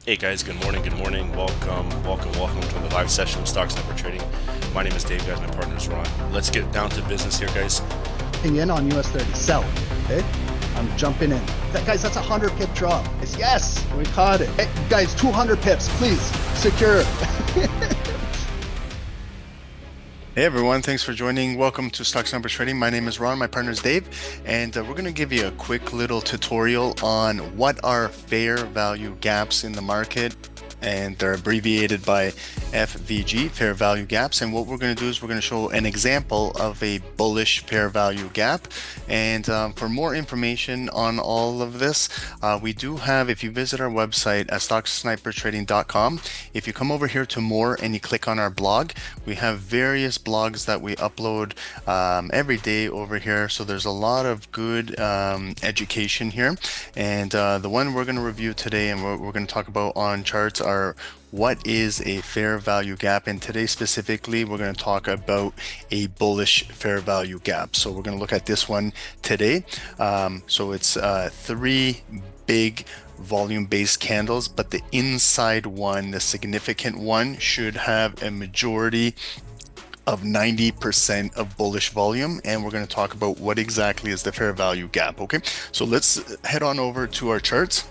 Hey guys, good morning, welcome to the live session of Stock Sniper Trading. My name is Dave, guys, my partner is Ron. Let's get down to business here, guys. In on US 30, sell. Okay, I'm jumping in. Guys, that's a 100 pip drop. Yes, we caught it. Hey, guys, 200 pips, please, secure. Hey everyone, thanks for joining. Welcome to Stock Sniper Trading. My name is Ron, my partner is Dave, and we're going to give you a quick little tutorial on what are fair value gaps in the market, and they're abbreviated by FVG, fair value gaps. And what we're going to do is we're going to show an example of a bullish fair value gap. And for more information on all of this, we do have, if you visit our website at stocksnipertrading.com, if you come over here to more and you click on our blog, we have various blogs that we upload every day over here. So there's a lot of good education here. And the one we're going to review today and what we're going to talk about on charts are what is a fair value gap, and today specifically we're going to talk about a bullish fair value gap. So we're going to look at this one today. So it's three big volume-based candles, but the inside one, the significant one, should have a majority of 90% of bullish volume, and we're going to talk about what exactly is the fair value gap. Okay, so let's head on over to our charts.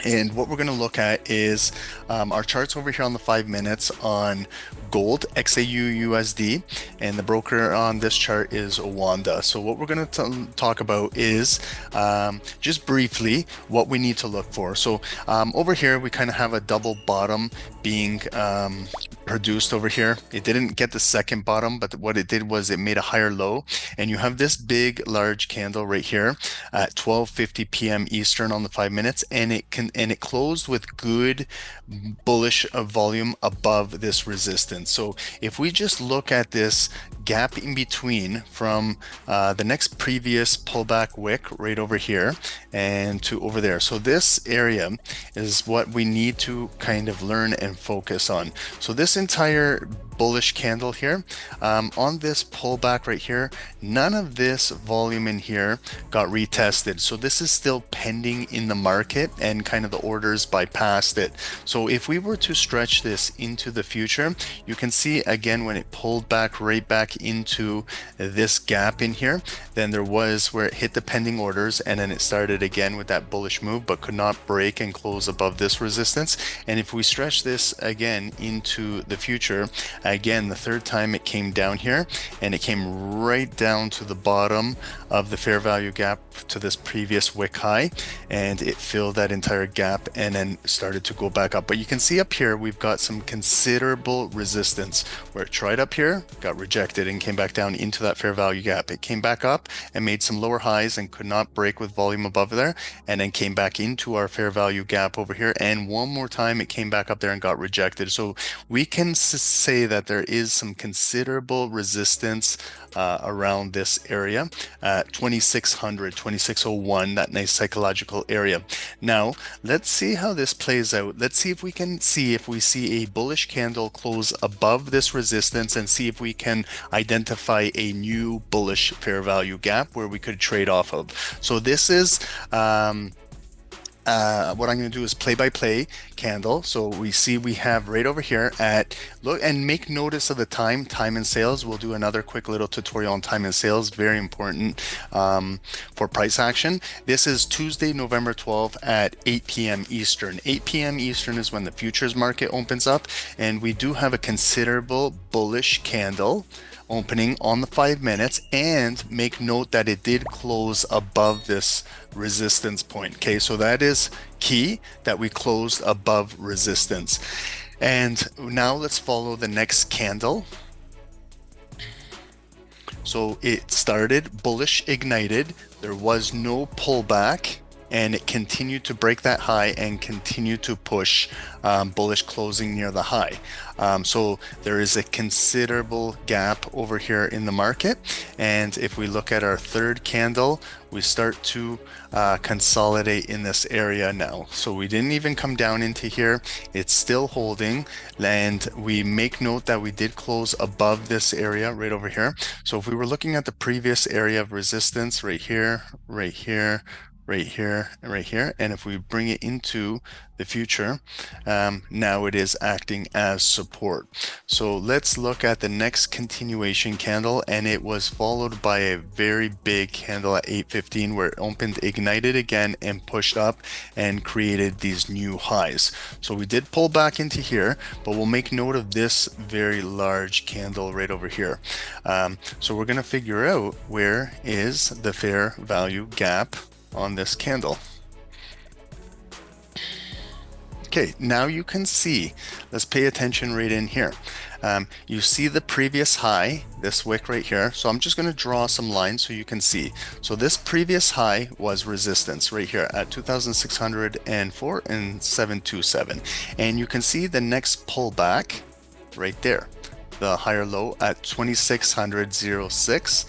And what we're going to look at is our charts over here on the 5 minutes on gold, XAU USD, and the broker on this chart is Wanda. So what we're going to talk about is just briefly what we need to look for. So over here we kind of have a double bottom being produced over here. It didn't get the second bottom, but what it did was it made a higher low, and you have this big large candle right here at 12:50 p.m. Eastern on the 5 minutes, and it closed with good bullish volume above this resistance. So if we just look at this gap in between from the next previous pullback wick right over here and to over there, so this area is what we need to kind of learn and focus on. So this entire bullish candle here, on this pullback right here, none of this volume in here got retested, so this is still pending in the market and kind of the orders bypassed it. So if we were to stretch this into the future, you can see again when it pulled back right back into this gap in here, then there was where it hit the pending orders, and then it started again with that bullish move but could not break and close above this resistance. And if we stretch this again into the future, again the third time it came down here and it came right down to the bottom of the fair value gap to this previous wick high, and it filled that entire gap and then started to go back up. But you can see up here we've got some considerable resistance where it tried up here, got rejected, and came back down into that fair value gap. It came back up and made some lower highs and could not break with volume above there, and then came back into our fair value gap over here, and one more time it came back up there and got rejected. So we can say that there is some considerable resistance around this area, 2600, 2601, that nice psychological area. Now let's see how this plays out. Let's see if we can see if we see a bullish candle close above this resistance, and see if we can identify a new bullish fair value gap where we could trade off of. So this is what I'm going to do is play-by-play candle. So we see we have right over here at, look and make notice of the time and sales. We'll do another quick little tutorial on time and sales, very important for price action. This is Tuesday, November 12th at 8 p.m. Eastern. 8 p.m. Eastern is when the futures market opens up, and we do have a considerable bullish candle opening on the 5 minutes, and make note that it did close above this resistance point. Okay, so that is key, that we closed above resistance. And now let's follow the next candle. So it started bullish, ignited, there was no pullback, and it continued to break that high and continue to push bullish, closing near the high. So there is a considerable gap over here in the market, and if we look at our third candle, we start to consolidate in this area now. So we didn't even come down into here, it's still holding, and we make note that we did close above this area right over here. So if we were looking at the previous area of resistance right here, right here and right here. And if we bring it into the future, now it is acting as support. So let's look at the next continuation candle, and it was followed by a very big candle at 8:15 where it opened, ignited again, and pushed up and created these new highs. So we did pull back into here, but we'll make note of this very large candle right over here. So we're going to figure out where is the fair value gap on this candle. Okay, now you can see, let's pay attention right in here. You see the previous high, this wick right here. So I'm just going to draw some lines so you can see. So this previous high was resistance right here at 2,604 and 727. And you can see the next pullback right there, the higher low at 2,606.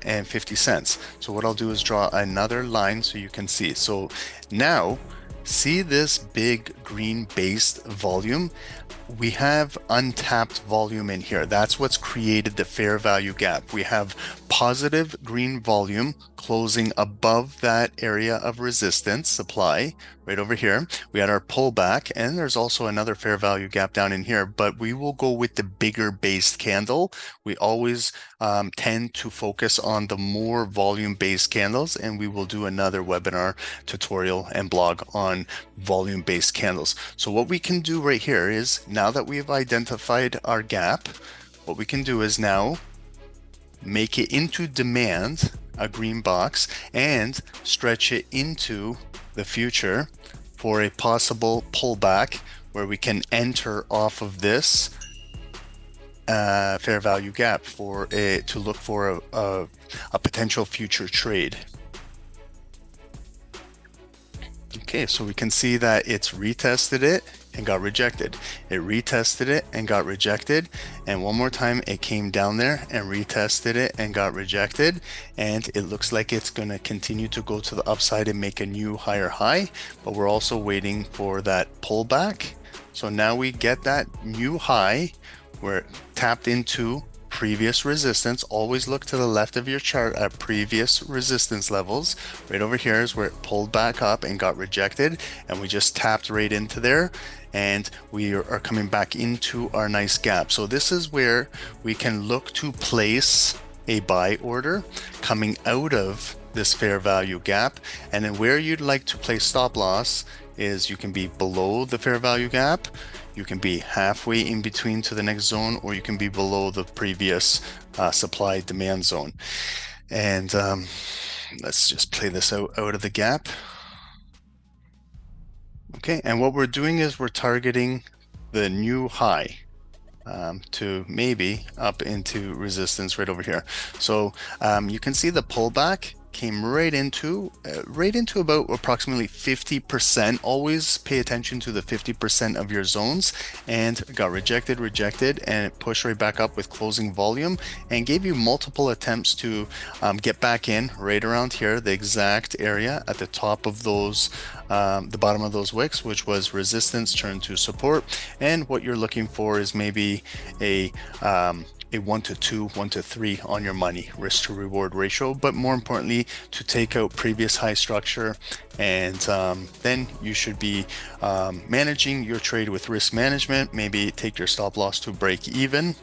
And 50 cents. So what I'll do is draw another line so you can see. So now see this big green based volume? We have untapped volume in here. That's what's created the fair value gap. We have positive green volume closing above that area of resistance supply right over here. We had our pullback, and there's also another fair value gap down in here, but we will go with the bigger based candle. We always tend to focus on the more volume based candles, and we will do another webinar tutorial and blog on volume based candles. So what we can do right here is, now that we've identified our gap, what we can do is now make it into demand, a green box, and stretch it into the future for a possible pullback where we can enter off of this fair value gap to look for a potential future trade. Okay, so we can see that it's retested it and got rejected. It retested it and got rejected. And one more time, it came down there and retested it and got rejected. And it looks like it's going to continue to go to the upside and make a new higher high. But we're also waiting for that pullback. So now we get that new high where it tapped into previous resistance. Always look to the left of your chart at previous resistance levels. Right over here is where it pulled back up and got rejected, and we just tapped right into there, and we are coming back into our nice gap. So this is where we can look to place a buy order coming out of this fair value gap. And then where you'd like to place stop loss is you can be below the fair value gap, you can be halfway in between to the next zone, or you can be below the previous supply demand zone. And let's just play this out of the gap. Okay, and what we're doing is we're targeting the new high to maybe up into resistance right over here. So you can see the pullback came right into about approximately 50%. Always pay attention to the 50% of your zones, and got rejected, and it pushed right back up with closing volume and gave you multiple attempts to get back in right around here, the exact area at the top of those the bottom of those wicks, which was resistance turned to support. And what you're looking for is maybe a 1 to 2, 1 to 3 on your money risk to reward ratio, but more importantly to take out previous high structure, and then you should be managing your trade with risk management. Maybe take your stop loss to break even,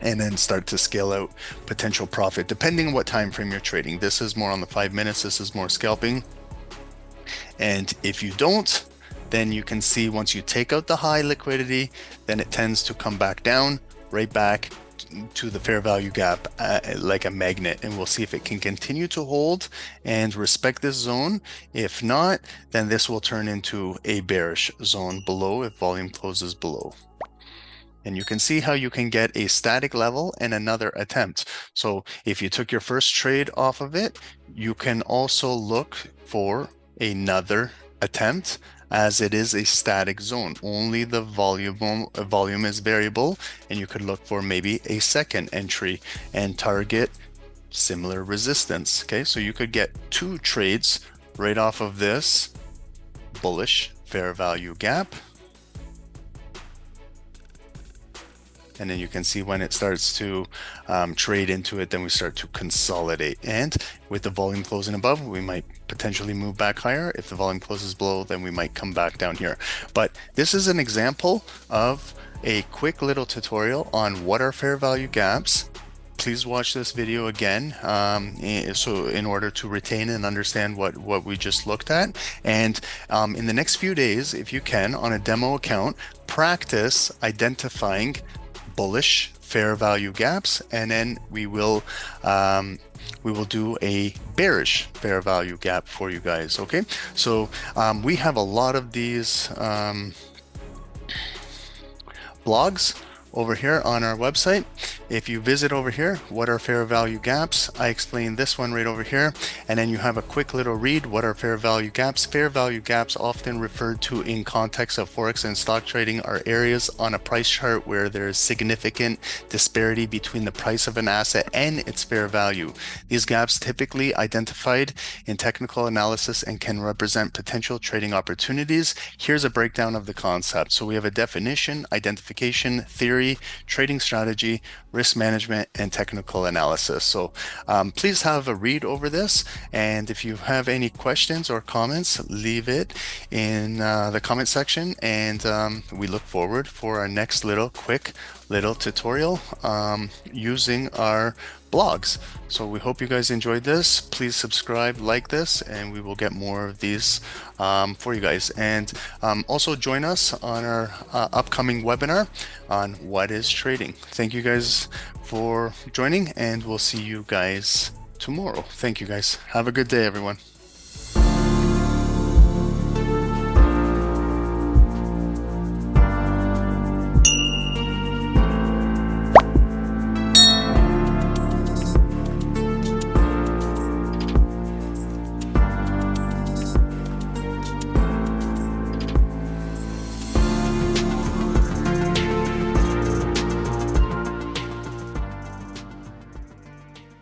and then start to scale out potential profit depending on what time frame you're trading. This is more on the 5 minutes, this is more scalping. And if you don't, then you can see once you take out the high liquidity, then it tends to come back down right back to the fair value gap like a magnet, and we'll see if it can continue to hold and respect this zone. If not, then this will turn into a bearish zone below if volume closes below. And you can see how you can get a static level and another attempt. So if you took your first trade off of it, you can also look for another attempt, as it is a static zone. Only the volume is variable, and you could look for maybe a second entry and target similar resistance. Okay, so you could get 2 trades right off of this bullish fair value gap. and then you can see when it starts to trade into it, then we start to consolidate. And with the volume closing above, we might potentially move back higher. If the volume closes below, then we might come back down here. But this is an example of a quick little tutorial on what are fair value gaps. Please watch this video again so in order to retain and understand what we just looked at. And in the next few days, if you can, on a demo account, practice identifying bullish fair value gaps, and then we will do a bearish fair value gap for you guys. Okay, so we have a lot of these blogs over here on our website. If you visit over here, what are fair value gaps? I explain this one right over here, and then you have a quick little read. What are fair value gaps? Fair value gaps, often referred to in context of forex and stock trading, are areas on a price chart where there is significant disparity between the price of an asset and its fair value. These gaps typically identified in technical analysis and can represent potential trading opportunities. Here's a breakdown of the concept. So we have a definition, identification, theory, trading strategy, risk management, and technical analysis. So please have a read over this, and if you have any questions or comments, leave it in the comment section, and we look forward for our next quick little tutorial using our blogs. So we hope you guys enjoyed this. Please subscribe, like this, and we will get more of these for you guys. And also join us on our upcoming webinar on what is trading. Thank you guys for joining, and we'll see you guys tomorrow. Thank you guys. Have a good day, everyone.